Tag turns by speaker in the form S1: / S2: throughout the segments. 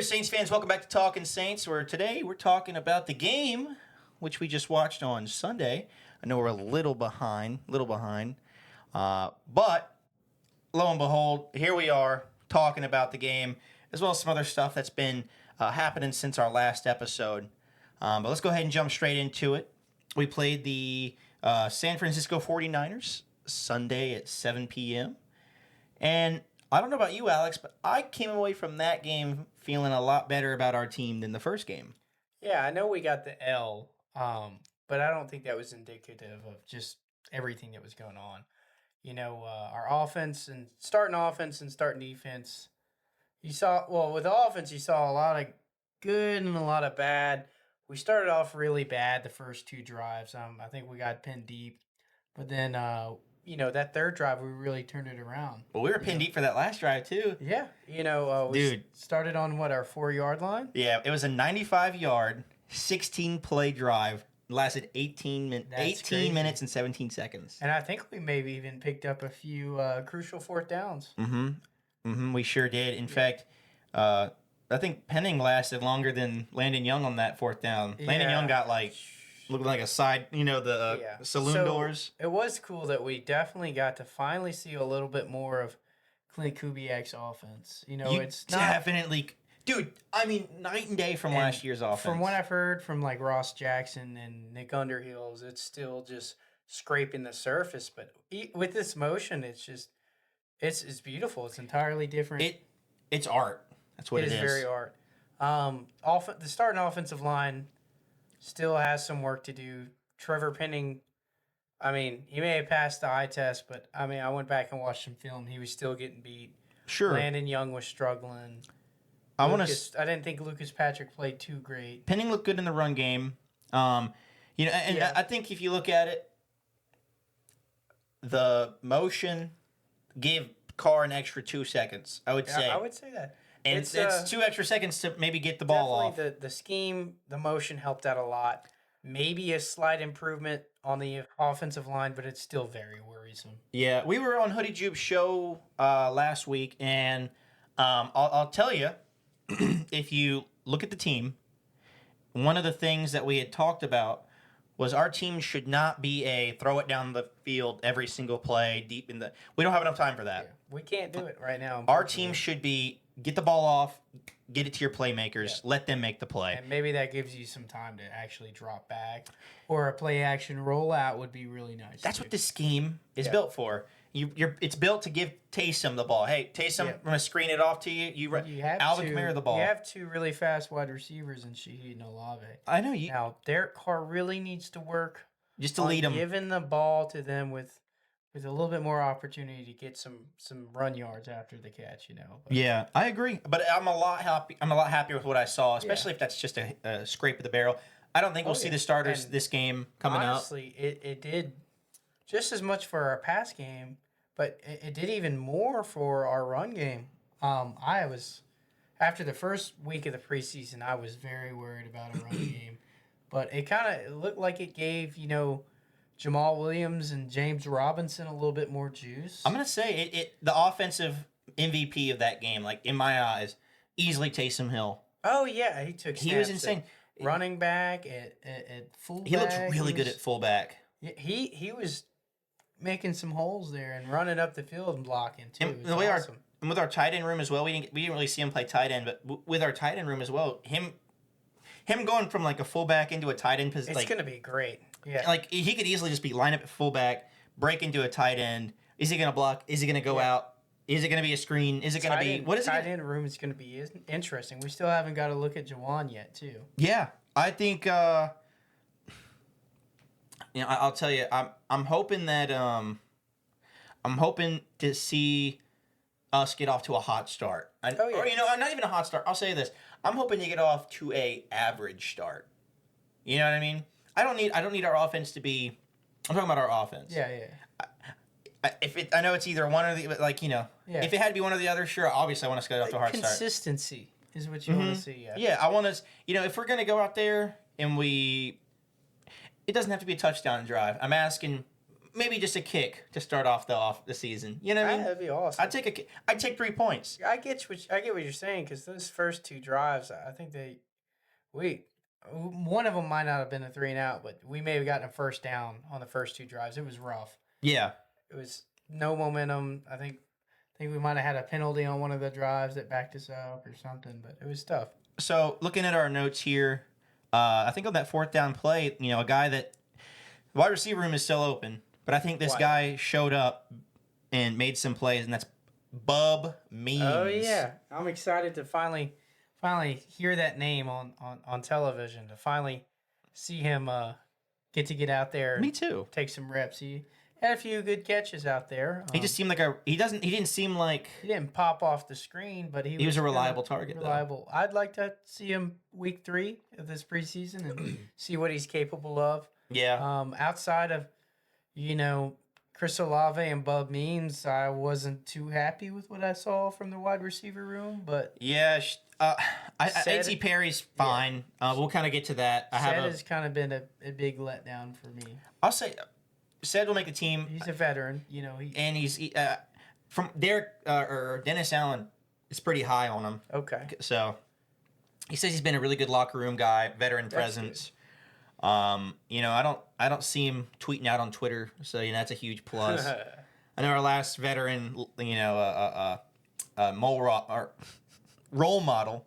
S1: Saints fans. Welcome back to Talking Saints, where today we're talking about the game, which we just watched on Sunday. I know we're a little behind, but lo and behold, here we are talking about the game, as well as some other stuff that's been happening since our last episode. But let's go ahead and jump straight into it. We played the San Francisco 49ers Sunday at 7 p.m. And I don't know about you, Alex, but I came away from that game feeling a lot better about our team than the first game.
S2: Yeah, I know we got the L, but I don't think that was indicative of just everything that was going on. You know, our offense and starting defense. With the offense, you saw a lot of good and a lot of bad. We started off really bad the first two drives. I think we got pinned deep, but then that third drive we really turned it around.
S1: Well, we were pinned deep for that last drive too.
S2: Yeah, we started on our 4-yard line.
S1: Yeah, it was a 95-yard, 16-play drive. Lasted 18 minutes and 17 seconds.
S2: And I think we maybe even picked up a few crucial fourth downs.
S1: We sure did. In fact, I think Penning lasted longer than Landon Young on that fourth down.
S2: Yeah.
S1: Landon Young got looked like a side, saloon doors.
S2: It was cool that we definitely got to finally see a little bit more of Clint Kubiak's offense. It's not
S1: definitely, dude. I mean, night and day from last year's offense.
S2: From what I've heard from like Ross Jackson and Nick Underhill, it's still just scraping the surface. But with this motion, it's beautiful. It's entirely different.
S1: It's art. That's what it is.
S2: It is very art. The starting offensive line still has some work to do. Trevor Penning, he may have passed the eye test, but I went back and watched some film. He was still getting beat.
S1: Sure.
S2: Landon Young was struggling. I didn't think Lucas Patrick played too great.
S1: Penning looked good in the run game. I think if you look at it, the motion gave Carr an extra 2 seconds, I would say.
S2: I would say that.
S1: And it's 2 extra seconds to maybe get the ball off.
S2: The scheme, the motion helped out a lot. Maybe a slight improvement on the offensive line, but it's still very worrisome.
S1: Yeah, we were on Hoodie Jube's show last week, and I'll tell you, if you look at the team, one of the things that we had talked about was our team should not be a throw it down the field every single play deep in the. We don't have enough time for that.
S2: Yeah, we can't do it right now.
S1: Our team should be get the ball off, get it to your playmakers, let them make the play.
S2: And maybe that gives you some time to actually drop back, or a play action rollout would be really nice.
S1: That's what this scheme is built for. It's built to give Taysom the ball. Hey, Taysom, I'm going to screen it off to you. You have Alvin Kamara the ball.
S2: You have two really fast wide receivers in Shaheed and Olave.
S1: I know you.
S2: Now, Derek Carr really needs to work
S1: just to lead them,
S2: giving the ball to them with a little bit more opportunity to get some run yards after the catch. But,
S1: yeah, I agree. But I'm a lot happier with what I saw, especially if that's just a scrape of the barrel. I don't think we'll see the starters this game coming out.
S2: Honestly, it did just as much for our pass game, but it did even more for our run game. After the first week of the preseason, I was very worried about our run game, but it kind of looked like it gave Jamal Williams and James Robinson a little bit more juice.
S1: I'm gonna say the offensive MVP of that game, like in my eyes, easily Taysom Hill.
S2: Oh yeah, he took.
S1: He was insane.
S2: Running back at fullback.
S1: He looked really good at fullback.
S2: He was making some holes there and running up the field and blocking too.
S1: And the way awesome. With our tight end room as well, we didn't really see him play tight end, but with our tight end room as well, him going from like a fullback into a tight end position,
S2: it's gonna be great. Yeah,
S1: like he could easily just be line up at fullback, break into a tight end. Is he gonna block? Is he gonna go out? Is it gonna be a screen? Is it gonna be what is it?
S2: Tight end room is gonna be interesting. We still haven't got to look at Jawan yet, too.
S1: Yeah, I think. I'll tell you, I'm hoping that I'm hoping to see us get off to a hot start. Or not even a hot start. I'll say this: I'm hoping to get off to a average start. You know what I mean? I don't need our offense to be. I'm talking about our offense.
S2: Yeah.
S1: I know it's either one or the if it had to be one or the other, sure. Obviously, I want us to get off to a hard start.
S2: Consistency is what you want to see.
S1: Yeah, I want us. If we're gonna go out there and it doesn't have to be a touchdown drive. I'm asking maybe just a kick to start off the season. You know what I mean?
S2: That'd be awesome.
S1: I'd take 3 points.
S2: I get what you're saying because those first two drives, I think one of them might not have been a 3 and out, but we may have gotten a first down on the first two drives. It was rough.
S1: Yeah.
S2: It was no momentum. I think we might have had a penalty on one of the drives that backed us up or something, but it was tough.
S1: So looking at our notes here, I think on that 4th down play, a guy that the wide receiver room is still open, but I think this
S2: What?
S1: guy showed up and made some plays, and that's Bub Means.
S2: Oh yeah, I'm excited to finally hear that name on television. To finally see him get out there.
S1: Me
S2: And
S1: too.
S2: take some reps. He had a few good catches out there.
S1: He just seemed like he didn't seem like
S2: he didn't pop off the screen, but he
S1: was a
S2: kinda
S1: reliable target.
S2: reliable. I'd like to see him week 3 of this preseason and see what he's capable of.
S1: Though. Yeah.
S2: Outside of Chris Olave and Bub Means, I wasn't too happy with what I saw from the wide receiver room, but
S1: Yeah.
S2: Said-
S1: A.T. Perry's fine. We'll kind of get to that.
S2: Sed has kind of been a big letdown for me.
S1: I'll say, Sed will make the team,
S2: He's a veteran,
S1: and he's from Derek or Dennis Allen is pretty high on him.
S2: Okay.
S1: So he says he's been a really good locker room guy, veteran
S2: That's
S1: presence. I don't see him tweeting out on Twitter, so that's a huge plus. I know our last veteran, role model,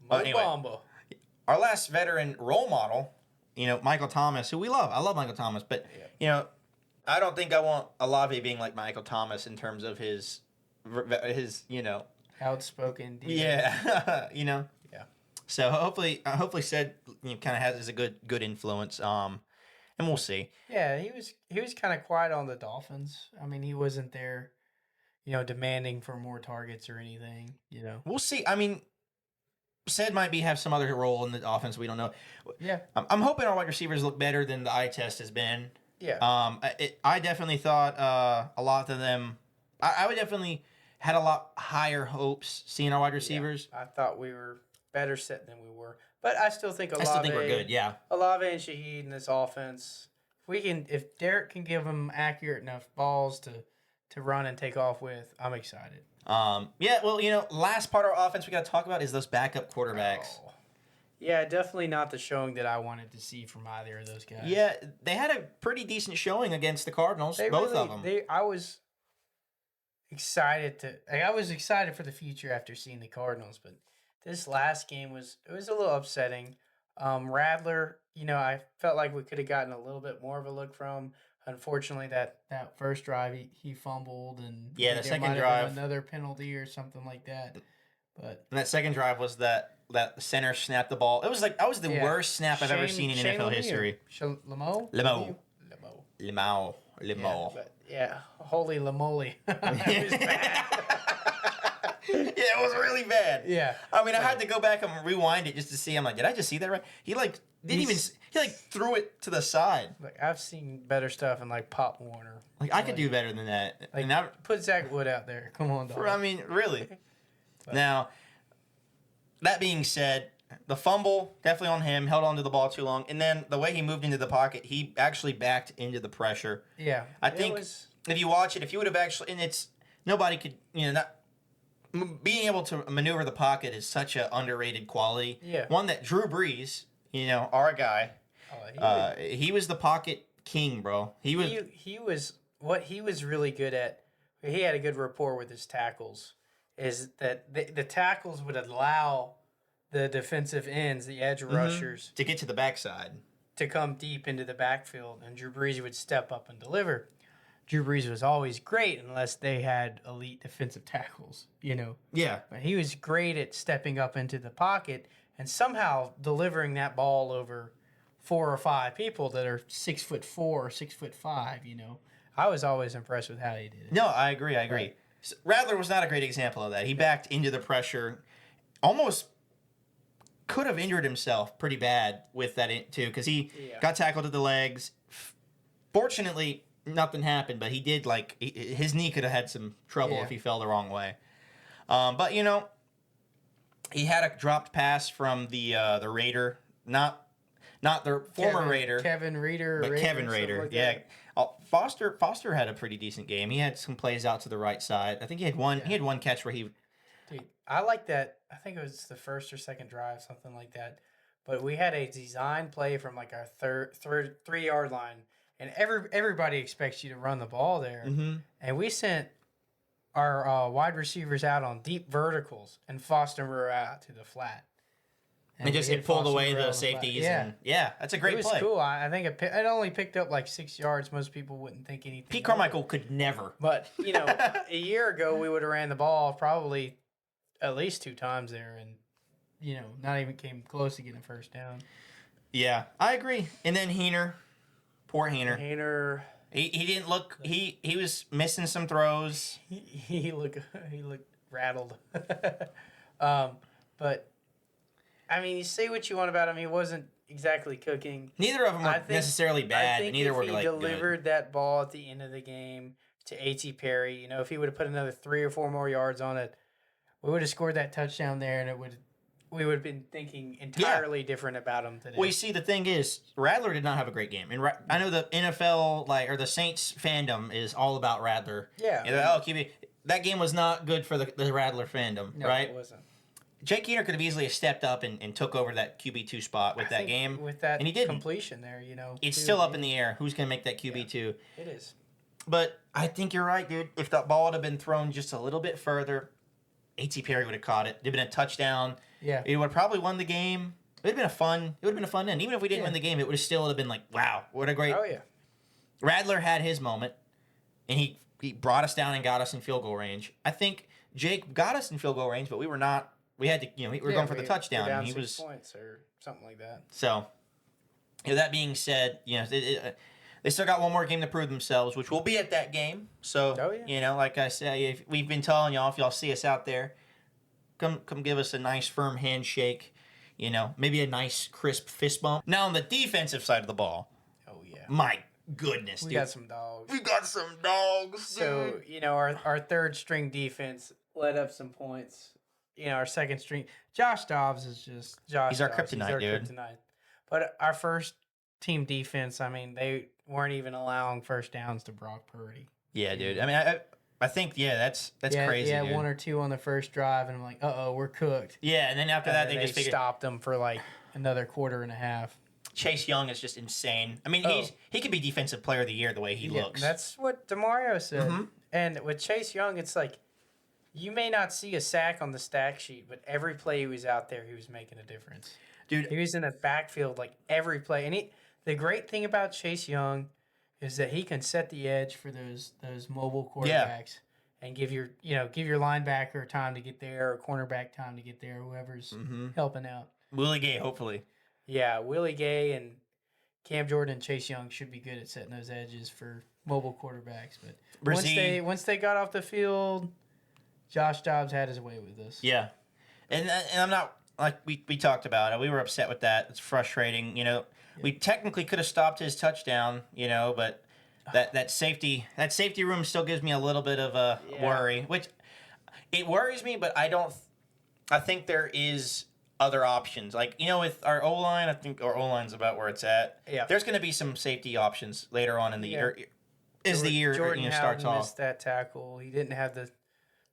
S1: anyway.
S2: Mobamba.
S1: Our last veteran role model, Michael Thomas, who we love. I love Michael Thomas, but I don't think I want Olave being like Michael Thomas in terms of his.
S2: Outspoken.
S1: Yeah,
S2: Yeah.
S1: So hopefully Sed kind of has a good influence. And we'll see.
S2: Yeah, he was kind of quiet on the Dolphins. I mean, he wasn't there, demanding for more targets or anything.
S1: We'll see. I mean, Sed might have some other role in the offense. We don't know.
S2: Yeah.
S1: I'm hoping our wide receivers look better than the eye test has been.
S2: Yeah.
S1: I definitely thought a lot of them. I would definitely had a lot higher hopes seeing our wide receivers.
S2: I thought we were better set than we were, but I still think Olave.
S1: I still think we're good. Yeah.
S2: Olave and Shaheed in this offense. If Derek can give them accurate enough balls to run and take off with, I'm excited.
S1: Yeah. Well, last part of our offense we got to talk about is those backup quarterbacks.
S2: Oh. Yeah, definitely not the showing that I wanted to see from either of those guys.
S1: Yeah, they had a pretty decent showing against the Cardinals. Both of them.
S2: I was excited for the future after seeing the Cardinals, but this last game was a little upsetting. Radler, I felt like we could have gotten a little bit more of a look from. Unfortunately, that first drive he fumbled, and
S1: yeah, the
S2: there
S1: second
S2: might have been
S1: drive,
S2: another penalty or something like that. But
S1: and that second drive was that center snapped the ball. It was like the worst snap I've ever seen in NFL history.
S2: Lemo. Yeah, holy lamoli. It was bad.
S1: Yeah, it was really bad.
S2: Yeah.
S1: I mean, I had to go back and rewind it just to see. I'm like, did I just see that right? He threw it to the side.
S2: Like, I've seen better stuff in like Pop Warner.
S1: Like, I could do better than that.
S2: Like,
S1: and
S2: put Zach Wood out there. Come on, dog.
S1: I mean, really. Now, that being said, the fumble definitely on him. Held on to the ball too long, and then the way he moved into the pocket, he actually backed into the pressure.
S2: Yeah,
S1: I think if you watch it, if you would have actually, and it's nobody could, not. Being able to maneuver the pocket is such an underrated quality.
S2: Yeah.
S1: One that Drew Brees, our guy, he was the pocket king, bro. He was
S2: what he was really good at. He had a good rapport with his tackles. Is that the tackles would allow the defensive ends, the edge rushers,
S1: to get to the backside,
S2: to come deep into the backfield, and Drew Brees would step up and deliver. Drew Brees was always great unless they had elite defensive tackles,
S1: Yeah.
S2: But he was great at stepping up into the pocket and somehow delivering that ball over 4 or 5 people that are 6'4" or 6'5". I was always impressed with how he did it.
S1: No, I agree.
S2: Right.
S1: Radler was not a great example of that. He backed into the pressure, almost could have injured himself pretty bad with that too, because he got tackled at the legs. Fortunately, nothing happened, but he did his knee could have had some trouble if he fell the wrong way. But he had a dropped pass from the Raider, not not the former Raider,
S2: Kevin Reeder,
S1: but
S2: Raider,
S1: Kevin
S2: something
S1: Raider.
S2: like
S1: Yeah.
S2: that.
S1: Foster had a pretty decent game. He had some plays out to the right side. I think he had one.
S2: Yeah.
S1: He had one catch where he.
S2: Dude, I like that. I think it was the first or second drive, something like that. But we had a design play from like our third 3 yard line, and everybody expects you to run the ball there.
S1: Mm-hmm.
S2: And we sent our wide receivers out on deep verticals and Foster Moreau out to the flat.
S1: And
S2: we
S1: just
S2: hit
S1: it pulled
S2: Foster
S1: away
S2: Moreau on
S1: the
S2: flat.
S1: safeties.
S2: Yeah.
S1: And yeah, that's a great
S2: It was
S1: play.
S2: cool. I think it only picked up like 6 yards. Most people wouldn't think anything.
S1: Pete
S2: of it.
S1: Carmichael could never.
S2: But, a year ago, we would have ran the ball probably at least 2 times there and, not even came close to getting a first down.
S1: Yeah, I agree. And then Heener, poor Heener.
S2: Hayner,
S1: He didn't look. He was missing some throws.
S2: he looked rattled. But, I mean, you say what you want about him. He wasn't exactly cooking.
S1: Neither of them
S2: I
S1: were
S2: think-
S1: necessarily
S2: I
S1: bad,
S2: think
S1: but neither
S2: if
S1: were
S2: he
S1: like
S2: delivered that ball at the end of the game to A.T. Perry, if he would have put another 3 or 4 more yards on it, we would have scored that touchdown there, and we would have been thinking entirely different about him today.
S1: Well, you see, the thing is, Radler did not have a great game, and I know the NFL or the Saints fandom is all about Radler.
S2: Yeah.
S1: And QB. That game was not good for the Radler fandom,
S2: No,
S1: right?
S2: it wasn't.
S1: Jake Heener could have easily stepped up and took over that QB2 spot with
S2: I
S1: that
S2: think
S1: game.
S2: with that
S1: and he didn't.
S2: completion there,
S1: It's
S2: too,
S1: still up in the air. Who's going to make that QB2?
S2: It is.
S1: But I think you're right, dude. If that ball would have been thrown just a little bit further, A.T. Perry would have caught it. It'd have been a touchdown.
S2: Yeah.
S1: It would have probably won the game. It would have been a fun end. Even if we didn't
S2: Yeah.
S1: win the game, it would have still been like, wow, what a great.
S2: Oh yeah.
S1: Radler had his moment, and he brought us down and got us in field goal range. I think Jake got us in field goal range, but we were not. We had to, we were going for the touchdown.
S2: Down
S1: And he
S2: 6
S1: was
S2: points or something like that.
S1: so. That being said, they still got one more game to prove themselves, which will be at that game. So,
S2: Oh, yeah.
S1: like I said, if we've been telling y'all, if y'all see us out there, come give us a nice firm handshake. Maybe a nice crisp fist bump. Now on the defensive side of the ball,
S2: Oh yeah.
S1: my goodness,
S2: We
S1: dude.
S2: got some dogs.
S1: We got some dogs.
S2: So, our third string defense let up some points. Our second string, Josh Dobbs is just Josh.
S1: He's our
S2: Dobbs.
S1: kryptonite, dude.
S2: Kryptonite. But our first team defense, I mean, they weren't even allowing first downs to Brock Purdy.
S1: Yeah, dude. I mean, I think that's crazy.
S2: Yeah,
S1: dude.
S2: 1 or 2 on the first drive, and I'm like, we're cooked.
S1: Yeah, and then after that,
S2: And
S1: they just figured
S2: stopped them for like another quarter and a half.
S1: Chase Young is just insane. I mean, he could be defensive player of the year the way he looks.
S2: That's what DeMario said.
S1: Mhm.
S2: And with Chase Young, it's like you may not see a sack on the stack sheet, but every play he was out there, he was making a difference.
S1: Dude,
S2: He was in the backfield like every play. And the great thing about Chase Young is that he can set the edge for those mobile quarterbacks and give your linebacker time to get there or cornerback time to get there, whoever's helping out.
S1: Willie Gay, hopefully.
S2: Yeah, Willie Gay and Cam Jordan and Chase Young should be good at setting those edges for mobile quarterbacks. But once they got off the field, Josh Dobbs had his way with this.
S1: Yeah, and I'm not like we talked about it. We were upset with that. It's frustrating. We technically could have stopped his touchdown. But that safety room still gives me a little bit of a worry. Which it worries me, but I think there is other options. Like with our O line, I think our O line's about where it's at.
S2: Yeah.
S1: There's going to be some safety options later on in the year. As the year
S2: Jordan
S1: starts
S2: Howden
S1: off,
S2: missed that tackle. He didn't have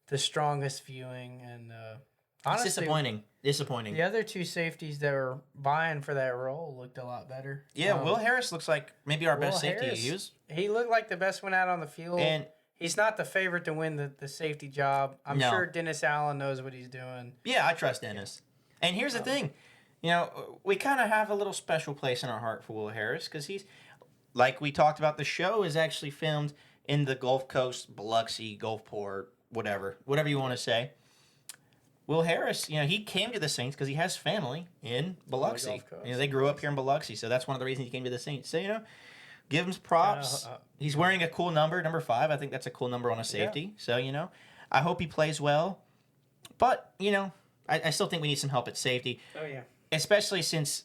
S2: the strongest viewing, and
S1: it's
S2: honestly,
S1: disappointing.
S2: the other 2 safeties that were vying for that role looked a lot better.
S1: Yeah, Will Harris looks like maybe our best
S2: Will
S1: safety
S2: Harris,
S1: to use.
S2: He looked like the best one out on the field.
S1: And
S2: he's not the favorite to win the safety job. I'm
S1: No.
S2: sure Dennis Allen knows what he's doing.
S1: yeah, I trust Dennis. And here's the thing, we kind of have a little special place in our heart for Will Harris because he's, like we talked about, the show is actually filmed in the Gulf Coast, Biloxi, Gulfport, whatever you want to say. Will Harris, he came to the Saints because he has family in Biloxi.
S2: Gulf Coast.
S1: They grew up here in Biloxi, so that's one of the reasons he came to the Saints. So, give him props. He's wearing a cool number 5. I think that's a cool number on a safety. So, I hope he plays well. But, I still think we need some help at safety.
S2: Oh yeah.
S1: Especially since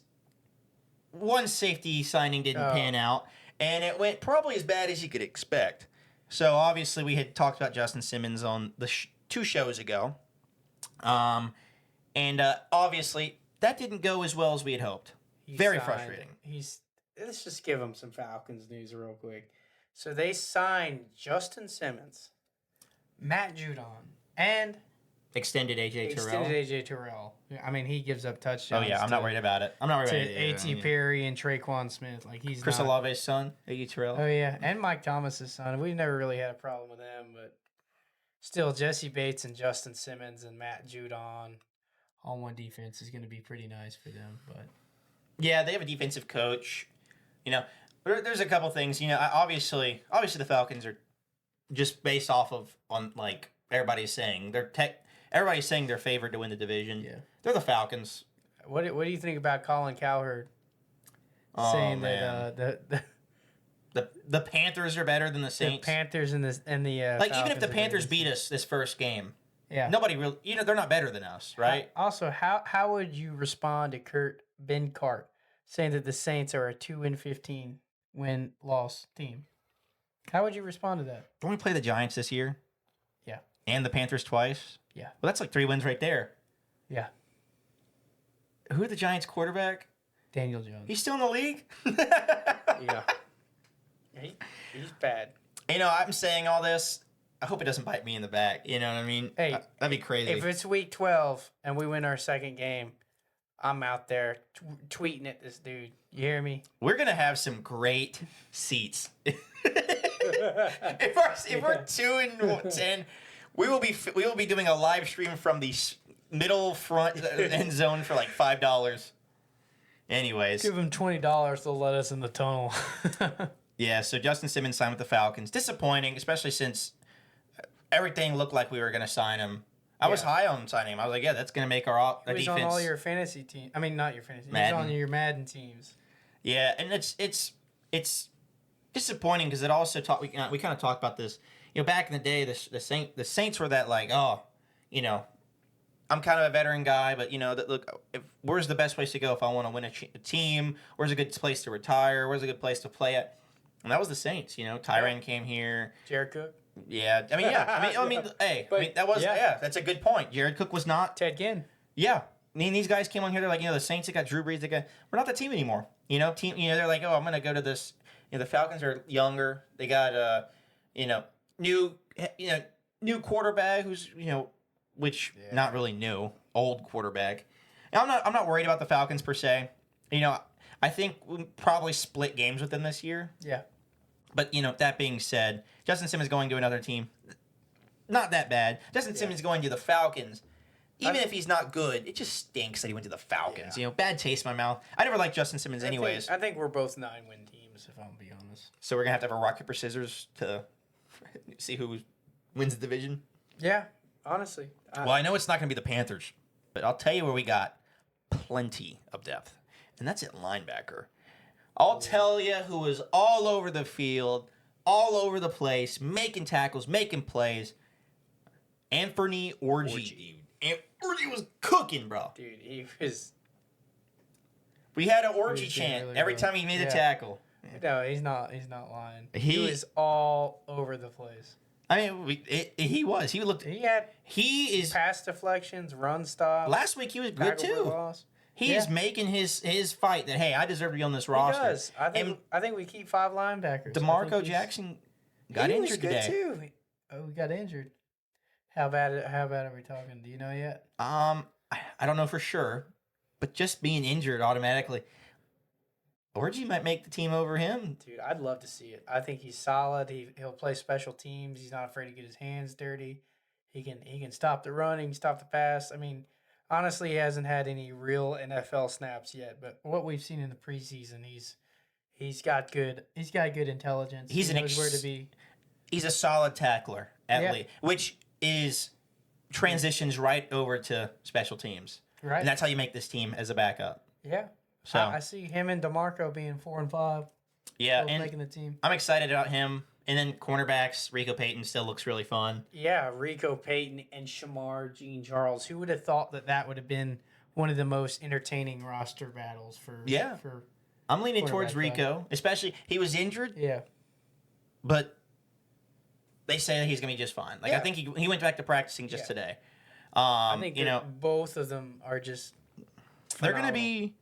S1: one safety signing didn't pan out, and it went probably as bad as you could expect. So obviously we had talked about Justin Simmons on the 2 shows ago, and obviously that didn't go as well as we had hoped.
S2: he
S1: Very
S2: signed-
S1: frustrating.
S2: Let's just give him some Falcons news real quick. So they signed Justin Simmons, Matt Judon, and
S1: Extended AJ Terrell.
S2: extended AJ Terrell. I mean, he gives up
S1: Oh
S2: touchdowns.
S1: yeah, I'm not worried about it. I'm not worried
S2: to
S1: about it.
S2: A.T. Perry and Traquan Smith. Like he's
S1: Chris
S2: not.
S1: Olave's son, AJ Terrell.
S2: Oh yeah, and Mike Thomas's son. We never really had a problem with them, but still, Jesse Bates and Justin Simmons and Matt Judon on one defense is going to be pretty nice for them. But
S1: Yeah, they have a defensive coach. You know, there's a couple things. You know, obviously the Falcons are just based off of on like everybody's saying everybody's saying they're favored to win the division.
S2: Yeah.
S1: They're the Falcons.
S2: what do you think about Colin Cowherd
S1: Oh,
S2: saying
S1: man.
S2: that
S1: The Panthers are better than the
S2: the
S1: Saints.
S2: Panthers and the
S1: Like even if
S2: Falcons
S1: the
S2: are
S1: Panthers
S2: better
S1: beat us this first game,
S2: yeah.
S1: nobody really, they're not better than us, right?
S2: Also, how would you respond to Kurt Benkart saying that the Saints are a 2-15 win-loss team? How would you respond to that?
S1: Don't we play the Giants this year?
S2: Yeah.
S1: And the Panthers twice?
S2: Yeah.
S1: Well, that's like 3 wins right there.
S2: Yeah.
S1: Who are the Giants quarterback?
S2: Daniel Jones.
S1: He's still in the league?
S2: Yeah. He's bad.
S1: I'm saying all this. I hope it doesn't bite me in the back. You know what I mean?
S2: Hey,
S1: that'd be crazy.
S2: If it's week 12 and we win our second game, I'm out there tweeting at this dude. You hear me?
S1: We're gonna have some great seats. if we're 2-10, we will be doing a live stream from the middle front end zone for like $5. Anyways,
S2: Give him $20. They'll let us in the tunnel.
S1: yeah. So Justin Simmons signed with the Falcons. Disappointing, especially since everything looked like we were gonna sign him. I was
S2: Yeah.
S1: high on signing him. I was like, yeah, that's gonna make our
S2: He was
S1: defense.
S2: on all your fantasy team. I mean, not your fantasy. He
S1: Madden.
S2: was on your Madden teams.
S1: Yeah, and it's disappointing because it also we kind of talked about this. Back in the day, the Saints were that like, I'm kind of a veteran guy, but look, where's the best place to go if I want to win a team? Where's a good place to retire? Where's a good place to play at? And that was the Saints. Tyrann came here.
S2: Jared Cook,
S1: Yeah, hey,
S2: But,
S1: that was
S2: yeah.
S1: that's a good point. Jared Cook was not.
S2: Ted Ginn.
S1: Yeah. I mean, these guys came on here. They're like, the Saints. They got Drew Brees. We're not the team anymore. They're like, oh, I'm gonna go to this. The Falcons are younger. They got new quarterback who's which not really new, old quarterback. And I'm not worried about the Falcons per se. I think we'll probably split games with them this year.
S2: Yeah.
S1: But that being said, Justin Simmons going to another team, not that bad. Justin Simmons going to the Falcons. Even if he's not good, it just stinks that he went to the Falcons.
S2: Yeah.
S1: Bad taste in my mouth. I never liked Justin Simmons anyways.
S2: I think we're both 9-win teams, if I'm gonna be honest.
S1: So we're going to have a rock, paper, scissors to see who wins the division.
S2: Yeah, honestly.
S1: Well, I know it's not going to be the Panthers, but I'll tell you where we got plenty of depth, and that's at linebacker. I'll tell you who was all over the field, all over the place, making tackles, making plays. Anthony Orgy, dude. And Orgy was cooking, bro.
S2: Dude, he was.
S1: We had an Orgy
S2: was doing
S1: chant
S2: really
S1: every
S2: well.
S1: time he made a
S2: Yeah.
S1: tackle.
S2: No, he's not. He's not lying.
S1: He-
S2: He was all over the place.
S1: I mean, he was. He looked.
S2: He had
S1: He is.
S2: pass deflections, run stops.
S1: Last week he was good
S2: tackle for
S1: too.
S2: loss.
S1: He is
S2: Yeah.
S1: making his fight that hey, I deserve to be on this roster.
S2: He does. I think we keep 5 linebackers. I think
S1: DeMarco
S2: he's-
S1: Jackson got
S2: he was
S1: injured
S2: good
S1: today.
S2: too. Oh, we got injured. How bad are we talking? Do you know yet?
S1: I don't know for sure, but just being injured automatically, Orgy might make the team over him.
S2: Dude, I'd love to see it. I think he's solid. He'll play special teams. He's not afraid to get his hands dirty. He can stop the run. He can stop the pass. I mean, honestly, he hasn't had any real NFL snaps yet. But what we've seen in the preseason, he's got good intelligence.
S1: He's
S2: he
S1: an
S2: knows where to be.
S1: He's a solid tackler at
S2: Yeah.
S1: least, which is transitions right over to special teams,
S2: Right?
S1: and that's how you make this team as a backup.
S2: Yeah.
S1: So
S2: I see him and DeMarco being 4 and 5.
S1: yeah,
S2: Both
S1: and
S2: making the team.
S1: I'm excited about him. And then cornerbacks, Rico Payton still looks really fun.
S2: Yeah, Rico Payton and Shamar Jean Charles. Who would have thought that would have been one of the most entertaining roster battles for?
S1: Yeah.
S2: For
S1: I'm leaning towards
S2: Cornerback
S1: Rico, especially he was injured,
S2: yeah.
S1: but they say that he's gonna be just fine. Like I
S2: Yeah.
S1: think he went back to practicing just
S2: Yeah.
S1: today.
S2: I think both of them are just.
S1: they're gonna be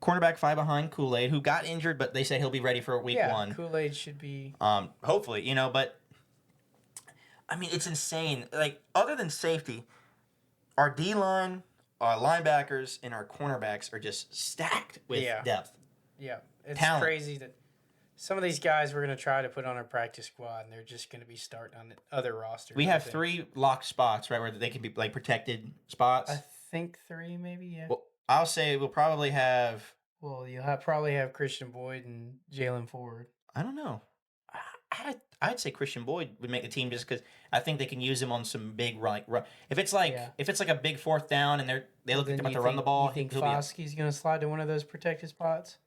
S1: cornerback 5 behind Kool-Aid, who got injured, but they said he'll be ready for week
S2: Yeah,
S1: 1.
S2: Kool-Aid should be.
S1: Hopefully, but I mean, it's insane. Like, other than safety, our D-line, our linebackers, and our cornerbacks are just stacked with depth.
S2: Yeah, it's
S1: Talent.
S2: crazy that some of these guys we're going to try to put on our practice squad, and they're just going to be starting on other rosters.
S1: We
S2: I
S1: have
S2: think.
S1: 3 locked spots, right, where they can be, like, protected spots.
S2: I think 3, maybe, yeah.
S1: Well, I'll say we'll probably have...
S2: Well, you'll probably have Christian Boyd and Jalen Ford.
S1: I don't know. I'd say Christian Boyd would make the team just because I think they can use him on some big run. If it's like a big 4th down and they look like they're about to run the ball,
S2: You think
S1: he'll be
S2: Foskey's going to slide to one of those protected spots?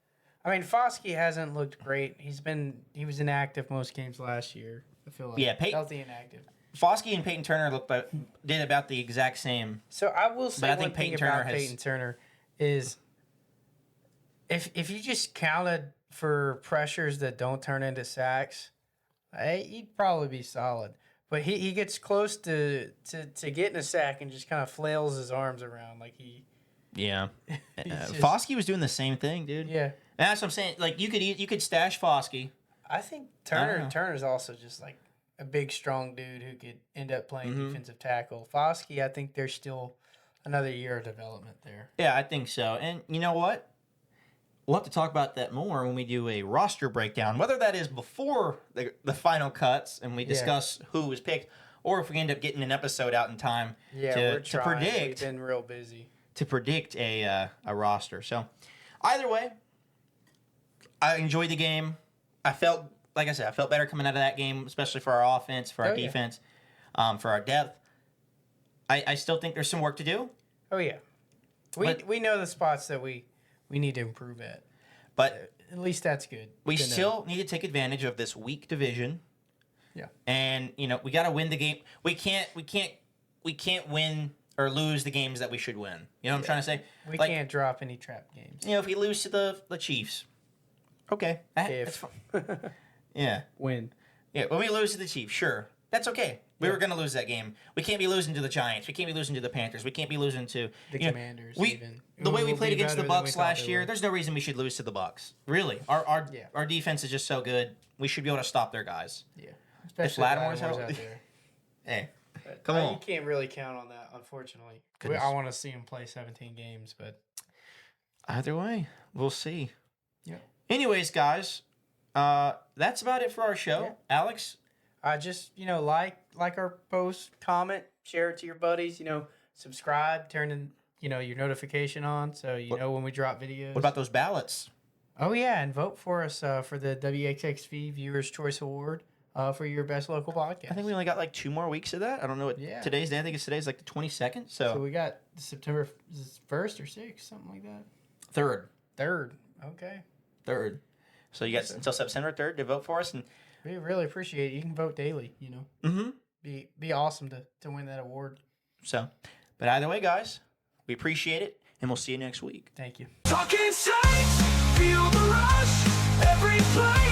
S2: I mean, Foskey hasn't looked great. He was inactive most games last year. I feel like healthy inactive.
S1: Foskey and Peyton Turner did about the exact same.
S2: So I will say
S1: I
S2: one
S1: think
S2: thing about Peyton Turner is if you just counted for pressures that don't turn into sacks, he'd probably be solid. But he gets close to getting a sack and just kind of flails his arms around like he.
S1: Yeah,
S2: just-
S1: Foskey was doing the same thing, dude.
S2: Yeah,
S1: and that's what I'm saying. Like you could stash Foskey.
S2: I think
S1: I don't know.
S2: Turner's also just like a big, strong dude who could end up playing
S1: Mhm.
S2: defensive tackle. Foskey, I think there's still another year of development there.
S1: Yeah, I think so. And you know what? We'll have to talk about that more when we do a roster breakdown, whether that is before the final cuts and we discuss who was picked, or if we end up getting an episode out in time
S2: We're
S1: to
S2: trying. We've
S1: predict
S2: been real busy.
S1: a roster. So either way, I enjoyed the game. I felt, like I said, I felt better coming out of that game, especially for our offense, for our defense, for our depth. I still think there's some work to do.
S2: Oh yeah, we know the spots that we need to improve at.
S1: But
S2: At least that's good.
S1: we
S2: to know.
S1: still need to take advantage of this weak division.
S2: Yeah.
S1: And we got to win the game. We can't win or lose the games that we should win. You know what I'm trying to say?
S2: We
S1: Like,
S2: can't drop any trap games.
S1: if we lose to the Chiefs, okay, that's
S2: If
S1: fine. Yeah.
S2: win.
S1: Yeah, when we lose to the Chiefs, sure. That's okay. We were going to lose that game. We can't be losing to the Giants. We can't be losing to the Panthers. We can't be losing to
S2: The Commanders. even.
S1: the way we
S2: We'll
S1: played
S2: be
S1: against the
S2: better than we
S1: Bucks
S2: thought
S1: last
S2: they
S1: year.
S2: would.
S1: There's no reason we should lose to the Bucks. Really, our defense is just so good. We should be able to stop their guys.
S2: Yeah. Especially
S1: Lattimore's
S2: out
S1: healthy.
S2: there.
S1: Hey,
S2: But,
S1: Come on.
S2: You can't really count on that, unfortunately.
S1: Goodness.
S2: I want to see him play 17 games, but
S1: either way, we'll see.
S2: Yeah.
S1: Anyways, guys, that's about it for our show.
S2: Yeah.
S1: Alex,
S2: just like our post, comment, share it to your buddies. Subscribe, turn in your notification on so you know when we drop videos.
S1: what about those ballots?
S2: Oh yeah, and vote for us for the WXXV Viewers Choice Award for your best local podcast.
S1: I think we only got like 2 more weeks of that. I don't know what today's day. I think today's like the 22nd.
S2: So we got September 1st or 6th, something like that.
S1: 3rd.
S2: 3rd. Okay.
S1: 3rd. So you got until September 3rd to vote for us. And
S2: We really appreciate it. You can vote daily,
S1: mm-hmm.
S2: Be awesome to win that award.
S1: So, but either way, guys, we appreciate it, and we'll see you next week.
S2: Thank you.
S3: Talking Saints, feel the rush, every play